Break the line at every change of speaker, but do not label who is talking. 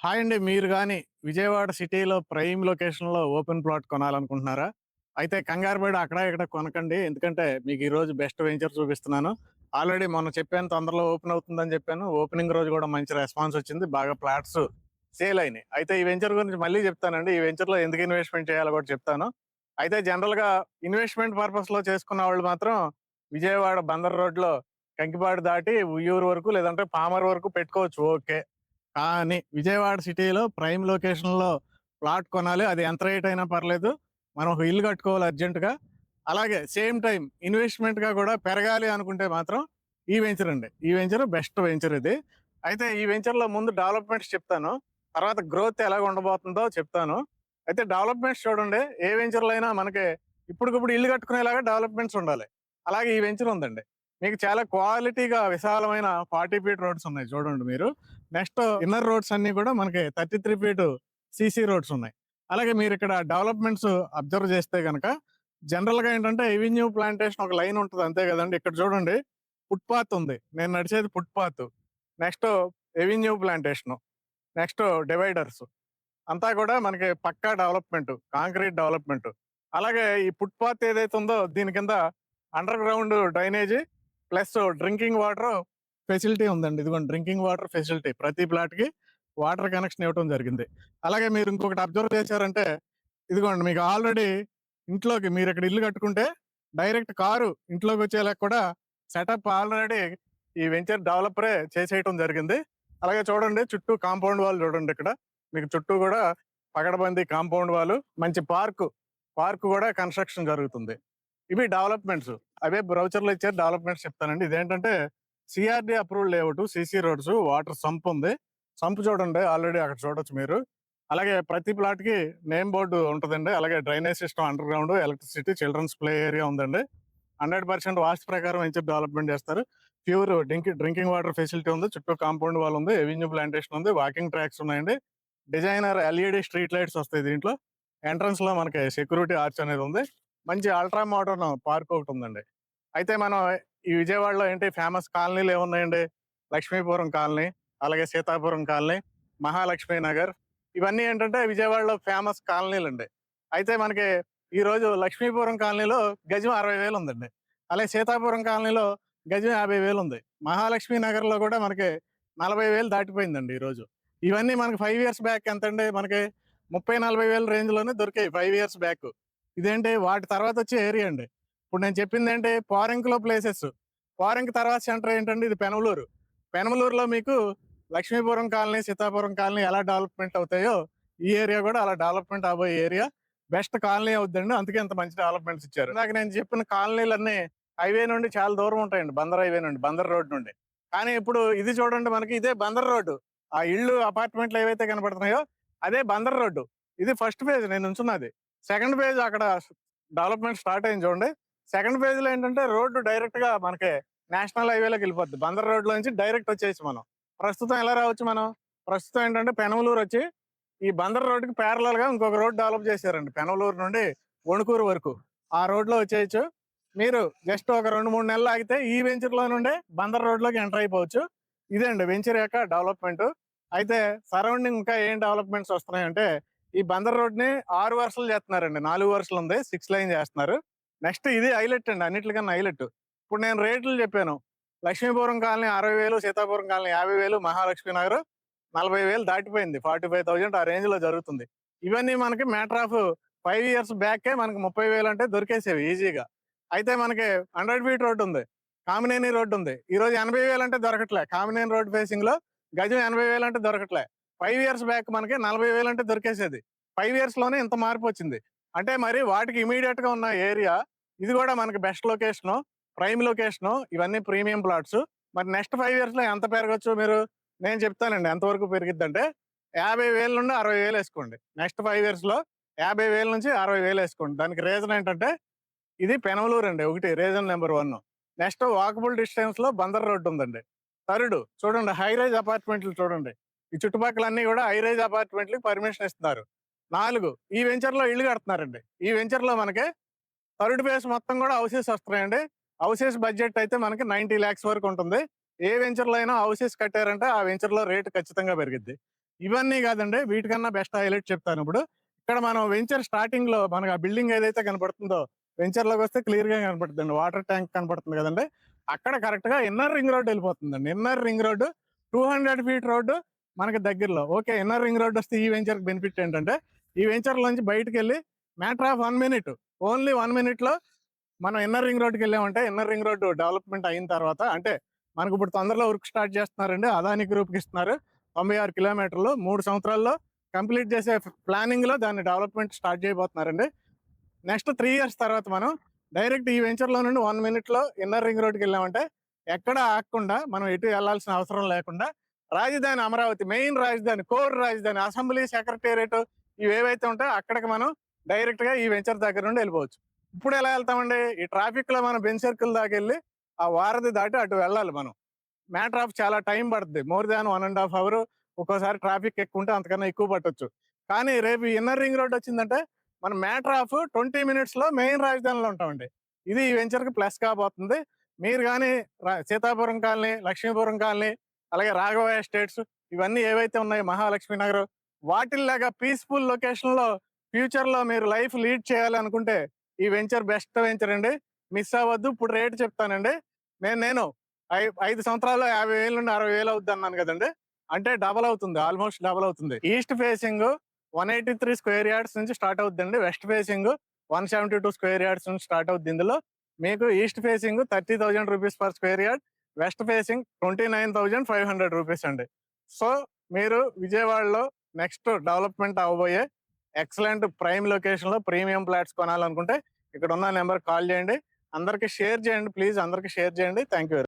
Hi అండి. మీరు గాని విజయవాడ సిటీలో ప్రైమ్ లొకేషన్‌లో ఓపెన్ ప్లాట్ కొనాలనుకుంటున్నారా? అయితే కంగారు పడి అక్కడ, ఇక్కడ కొనకండి. ఎందుకంటే మీకు ఈరోజు బెస్ట్ వెంచర్ చూపిస్తున్నాను. ఆల్రెడీ మొన్న చెప్పాను తొందరలో ఓపెన్ అవుతుందని చెప్పాను. ఓపెనింగ్ రోజు కూడా మంచి రెస్పాన్స్ వచ్చింది. బాగా ఫ్లాట్స్ సేల్ అయినాయి. అయితే ఈ వెంచర్ గురించి మళ్ళీ చెప్తానండి. ఈ వెంచర్‌లో ఎందుకు ఇన్వెస్ట్‌మెంట్ చేయాలో కూడా చెప్తాను. అయితే జనరల్‌గా ఇన్వెస్ట్‌మెంట్ పర్పస్‌లో చేసుకున్న వాళ్ళు మాత్రం విజయవాడ బందర్ రోడ్‌లో కంకిపాడు దాటి ఉయ్యూరు వరకు లేదంటే పామర్ వరకు పెట్టుకోవచ్చు ఓకే. కానీ విజయవాడ సిటీలో ప్రైమ్ లొకేషన్‌లో ప్లాట్ కొనాలి. అది ఎంత రేట్ అయినా పర్లేదు. మనం ఒక ఇల్లు కట్టుకోవాలి అర్జెంట్‌గా. అలాగే సేమ్ టైమ్ ఇన్వెస్ట్‌మెంట్‌గా కూడా పెరగాలి అనుకుంటే మాత్రం ఈ వెంచర్ అండి. ఈ వెంచర్ బెస్ట్ వెంచర్ ఇది. అయితే ఈ వెంచర్‌లో ముందు డెవలప్‌మెంట్స్ చెప్తాను. తర్వాత గ్రోత్ ఎలాగ ఉండబోతుందో చెప్తాను. అయితే డెవలప్‌మెంట్స్ చూడండి. ఏ వెంచర్‌లో అయినా మనకి ఇప్పటికిప్పుడు ఇల్లు కట్టుకునేలాగా డెవలప్‌మెంట్స్ ఉండాలి. అలాగే ఈ వెంచర్ ఉందండి. మీకు చాలా క్వాలిటీగా విశాలమైన 40 ఫీట్ రోడ్స్ ఉన్నాయి చూడండి మీరు. నెక్స్ట్ ఇన్నర్ రోడ్స్ అన్ని కూడా మనకి 33 ఫీట్ సీసీ రోడ్స్ ఉన్నాయి. అలాగే మీరు ఇక్కడ డెవలప్మెంట్స్ అబ్జర్వ్ చేస్తే గనక జనరల్ గా ఏంటంటే ఎవెన్యూ ప్లాంటేషన్ ఒక లైన్ ఉంటుంది అంతే కదండి. ఇక్కడ చూడండి ఫుట్పాత్ ఉంది. నేను నడిచేది footpath. Next avenue plantation, next dividers అంతా కూడా మనకి పక్కా డెవలప్మెంట్, కాంక్రీట్ డెవలప్మెంట్. అలాగే ఈ ఫుట్పాత్ ఏదైతే ఉందో దీని కింద under ground drainage plus drinking water facility ఉందండి. ఇదిగోండి డ్రింకింగ్ వాటర్ ఫెసిలిటీ ప్రతి ప్లాట్ కి వాటర్ కనెక్షన్ ఇవ్వడం జరిగింది. అలాగే మీరు ఇంకొకటి అబ్జర్వ్ చేశారంటే ఇదిగోండి మీకు ఆల్రెడీ ఇంట్లోకి మీరు ఇక్కడ ఇల్లు కట్టుకుంటే డైరెక్ట్ కారు ఇంట్లోకి వచ్చేలా కూడా సెటప్ ఆల్రెడీ ఈ వెంచర్ డెవలపరే చేసేయటం జరిగింది. అలాగే చూడండి చుట్టూ కాంపౌండ్ వాల్ చూడండి ఇక్కడ మీకు చుట్టూ కూడా పగడబంది కాంపౌండ్ వాల్, మంచి పార్క్ కూడా కన్స్ట్రక్షన్ జరుగుతుంది. ఇవి డెవలప్మెంట్స్. అవే బ్రౌచర్లో ఇచ్చారు డెవలప్మెంట్స్ చెప్తానండి. ఇదేంటంటే CRD approved layout, CC roads, water sump ఉంది. సంప్ చూడండి ఆల్రెడీ అక్కడ చూడొచ్చు మీరు. అలాగే ప్రతి ప్లాట్ కి నేమ్ బోర్డు ఉంటుందండి. అలాగే drainage system underground, electricity, children's play area ఉందండి. 100% వాస్తు ప్రకారం వెంచర్ డెవలప్మెంట్ చేస్తారు. ప్యూర్ డ్రింకింగ్ వాటర్ ఫెసిలిటీ ఉంది. చుట్టూ కాంపౌండ్ వాల్ ఉంది. ఎవెన్యూ ప్లాంటేషన్ ఉంది. వాకింగ్ ట్రాక్స్ ఉన్నాయండి. డిజైనర్ ఎల్ఈడి స్ట్రీట్ లైట్స్ వస్తాయి దీంట్లో. ఎంట్రన్స్ లో మనకి సెక్యూరిటీ ఆర్చ్ అనేది ఉంది. మంచి అల్ట్రా మోడర్న్ పార్క్ ఒకటి ఉందండి. అయితే మనం ఈ విజయవాడలో ఏంటి ఫేమస్ కాలనీలు ఏమున్నాయండి? లక్ష్మీపురం కాలనీ, అలాగే సీతాపురం కాలనీ, మహాలక్ష్మి నగర్, ఇవన్నీ ఏంటంటే విజయవాడలో ఫేమస్ కాలనీలు అండి. అయితే మనకి ఈ రోజు లక్ష్మీపురం కాలనీలో గజం 60,000 ఉందండి. అలాగే సీతాపురం కాలనీలో గజం 50,000 ఉంది. మహాలక్ష్మి నగర్ లో కూడా మనకి 40,000 దాటిపోయిందండి ఈ రోజు. ఇవన్నీ మనకి 5 ఇయర్స్ బ్యాక్ ఎంతండి? మనకి 30-40,000 రేంజ్ లోనే దొరికాయి 5 ఇయర్స్ బ్యాక్. ఇదేంటి వాటి తర్వాత వచ్చే ఏరియా అండి. ఇప్పుడు నేను చెప్పింది ఏంటి పారెంక్ లో ప్లేసెస్. పారెంక్ తర్వాత సెంటర్ ఏంటండి? ఇది పెనమలూరు. పెనమలూరులో మీకు లక్ష్మీపురం కాలనీ, సీతాపురం కాలనీ ఎలా డెవలప్మెంట్ అవుతాయో ఈ ఏరియా కూడా అలా డెవలప్మెంట్ అవబోయే ఏరియా. బెస్ట్ కాలనీ అవుద్దండి. అందుకే ఇంత మంచి డెవలప్మెంట్స్ ఇచ్చారు. ఇందాక నేను చెప్పిన కాలనీలన్నీ హైవే నుండి చాలా దూరం ఉంటాయండి. బందర్ హైవే నుండి, బందర్ రోడ్ నుండి. కానీ ఇప్పుడు ఇది చూడండి మనకి ఇదే బందర్ రోడ్డు. ఆ ఇళ్ళు అపార్ట్మెంట్లు ఏవైతే కనబడుతున్నాయో అదే బందర్ రోడ్డు. ఇది ఫస్ట్ ఫేజ్ నేను ఉంచున్నది. సెకండ్ ఫేజ్ అక్కడ డెవలప్మెంట్ స్టార్ట్ అయింది చూడండి. సెకండ్ ఫేజ్ లో ఏంటంటే రోడ్డు డైరెక్ట్ గా మనకి నేషనల్ హైవేలోకి వెళ్ళిపోద్ది. బందర్ రోడ్ లో నుంచి డైరెక్ట్ వచ్చేసి మనం ప్రస్తుతం ఎలా రావచ్చు మనం? ప్రస్తుతం ఏంటంటే పెనమలూరు వచ్చి ఈ బందర్ రోడ్డుకి ప్యారలల్ గా ఇంకొక రోడ్ డెవలప్ చేశారండి. పెనమలూరు నుండి వణుకూరు వరకు ఆ రోడ్ లో వచ్చేయచ్చు. మీరు జస్ట్ ఒక 2-3 నెలలు ఆగితే ఈ వెంచర్ లో నుండే బందర్ రోడ్ లోకి ఎంటర్ అయిపోవచ్చు. ఇదే అండి వెంచర్ యొక్క డెవలప్మెంట్. అయితే సరౌండింగ్ ఇంకా ఏం డెవలప్మెంట్స్ వస్తున్నాయంటే ఈ బందర్ రోడ్ ని 6 వరుసలు చేస్తున్నారండి. 4 వరుసలు ఉంది, 6 లైన్ చేస్తున్నారు. నెక్స్ట్ ఇది హైలైట్ అండి, అన్నిటికన్నా హైలైట్. ఇప్పుడు నేను రేట్లు చెప్పాను. లక్ష్మీపురం కాలనీ 60,000, సీతాపురం కాలనీ 50,000, మహాలక్ష్మి నగర్ 40,000 దాటిపోయింది. 45,000 ఆ రేంజ్ లో జరుగుతుంది. ఇవన్నీ మనకి మ్యాటర్ ఆఫ్ 5 ఇయర్స్ బ్యాకే మనకి 30,000 అంటే దొరికేసేవి ఈజీగా. అయితే మనకి 100 ఫీట్ రోడ్ ఉంది, కామినేని రోడ్ ఉంది. ఈ రోజు 80,000 అంటే దొరకట్లే. కామినేని రోడ్ ఫేసింగ్ లో గజం 80,000 అంటే దొరకట్లే. 5 ఇయర్స్ బ్యాక్ మనకి 40,000 అంటే దొరికేసేది. 5 ఇయర్స్ లోనే ఇంత మార్పు వచ్చింది. అంటే మరి వాటికి ఇమీడియట్ గా ఉన్న ఏరియా ఇది కూడా మనకి బెస్ట్ లొకేషన్, ప్రైమ్ లొకేషన్, ఇవన్నీ ప్రీమియం ప్లాట్స్. మరి నెక్స్ట్ 5 ఇయర్స్ లో ఎంత పెరగచ్చు మీరు? నేను చెప్తానండి ఎంతవరకు పెరిగిద్దంటే 50,000 నుండి 60,000 వేసుకోండి. నెక్స్ట్ 5 ఇయర్స్ లో 50,000 నుంచి 60,000 వేసుకోండి. దానికి రీజన్ ఏంటంటే ఇది పెనమలూరు అండి. ఒకటి reason number 1. Next walkable distance లో బందర్ రోడ్డు ఉందండి. థర్డ్ చూడండి హైరైజ్ అపార్ట్మెంట్లు చూడండి. ఈ చుట్టుపక్కలన్నీ కూడా హైరైజ్ అపార్ట్మెంట్లకు పర్మిషన్ ఇస్తున్నారు. 4 ఈ వెంచర్ లో ఇల్లు కడుతున్నారండి. ఈ వెంచర్ లో మనకి థర్డ్ ఫేజ్ మొత్తం కూడా హౌసెస్ వస్తున్నాయండి. హౌసెస్ బడ్జెట్ అయితే మనకి 90 lakhs వరకు ఉంటుంది. ఏ వెంచర్ లో అయినా హౌసెస్ కట్టారంటే ఆ వెంచర్ లో రేటు ఖచ్చితంగా పెరిగిద్ది. ఇవన్నీ కాదండి, వీటికన్నా బెస్ట్ హైలైట్ చెప్తాను ఇప్పుడు. ఇక్కడ మనం వెంచర్ స్టార్టింగ్ లో మనకు ఆ బిల్డింగ్ ఏదైతే కనపడుతుందో, వెంచర్ లోకి వస్తే క్లియర్ గా కనపడుతుంది, వాటర్ ట్యాంక్ కనపడుతుంది కదండి. అక్కడ కరెక్ట్ గా ఇన్నర్ రింగ్ రోడ్ వెళ్ళిపోతుందండి. Inner ring road 200 feet road మనకి దగ్గరలో. ఓకే, ఇన్నర్ రింగ్ రోడ్ వస్తే ఈ వెంచర్ బెనిఫిట్ ఏంటంటే, ఈ వెంచర్ లోంచి బయటకు వెళ్ళి matter of 1 minute, only 1 minute లో మనం ఇన్నర్ రింగ్ రోడ్కి వెళ్ళామంటే, ఇన్నర్ రింగ్ రోడ్ డెవలప్మెంట్ అయిన తర్వాత, అంటే మనకు ఇప్పుడు తొందరలో వర్క్ స్టార్ట్ చేస్తున్నారండి, అదాని గ్రూప్కి ఇస్తున్నారు 96 కిలోమీటర్లు 3 సంవత్సరాల్లో కంప్లీట్ చేసే ప్లానింగ్ లో దాన్ని డెవలప్మెంట్ స్టార్ట్ చేయబోతున్నారండి. నెక్స్ట్ 3 years తర్వాత మనం డైరెక్ట్ ఈ వెంచర్ లో నుండి 1 minute లో ఇన్నర్ రింగ్ రోడ్కి వెళ్ళామంటే, ఎక్కడ ఆగకుండా మనం ఎటు వెళ్ళాల్సిన అవసరం లేకుండా రాజధాని అమరావతి, మెయిన్ రాజధాని, కోర్ రాజధాని, అసెంబ్లీ, సెక్రటేరియట్ ఇవి ఏవైతే ఉంటాయో అక్కడికి మనం డైరెక్ట్ గా ఈ వెంచర్ దగ్గర నుండి వెళ్ళిపోవచ్చు. ఇప్పుడు ఎలా వెళ్తామండి, ఈ ట్రాఫిక్ లో మనం బెంచ్ సర్కిల్ దాకా వెళ్ళి ఆ వారధి దాటి అటు వెళ్ళాలి మనం. మ్యాటర్ ఆఫ్ చాలా టైం పడుతుంది, మోర్ దాన్ 1.5 hours. ఒక్కోసారి ట్రాఫిక్ ఎక్కువ ఉంటే అంతకన్నా ఎక్కువ పట్టొచ్చు. కానీ రేపు ఇన్నర్ రింగ్ రోడ్ వచ్చిందంటే మనం మ్యాటర్ ఆఫ్ 20 minutes లో మెయిన్ రాజధానిలో ఉంటామండి. ఇది ఈ వెంచర్ కి ప్లస్ కాబోతుంది. మీరు కానీ సీతాపురం కాలనీ, లక్ష్మీపురం కాలనీ, అలాగే రాఘవ ఎస్టేట్స్ ఇవన్నీ ఏవైతే ఉన్నాయో, మహాలక్ష్మి నగర్, వాటిల్లాగా పీస్ఫుల్ లొకేషన్ లో ఫ్యూచర్ లో మీరు లైఫ్ లీడ్ చేయాలి అనుకుంటే ఈ వెంచర్ బెస్ట్ వెంచర్ అండి. మిస్ అవ్వద్దు. ఇప్పుడు రేట్ చెప్తానండి. నేను 5 సంవత్సరాల్లో 50,000 నుండి 60,000 అవుద్ది అన్నాను కదండి. అంటే డబల్ అవుతుంది, ఆల్మోస్ట్ డబల్ అవుతుంది. ఈస్ట్ ఫేసింగ్ 183 స్క్వేర్ యార్డ్స్ నుంచి స్టార్ట్ అవుతుందండి. వెస్ట్ ఫేసింగ్ 172 స్క్వేర్ యార్డ్స్ నుంచి స్టార్ట్ అవుతుంది. ఇందులో మీకు east facing 30,000 rupees per square yard, west facing 29,500 rupees అండి. సో మీరు విజయవాడలో నెక్స్ట్ డెవలప్మెంట్ అవబోయే ఎక్సలెంట్ ప్రైమ్ లొకేషన్ లో ప్రీమియం ఫ్లాట్స్ కొనాలనుకుంటే ఇక్కడ ఉన్న నెంబర్ కాల్ చేయండి. అందరికి షేర్ చేయండి ప్లీజ్, అందరికి షేర్ చేయండి. Thank you.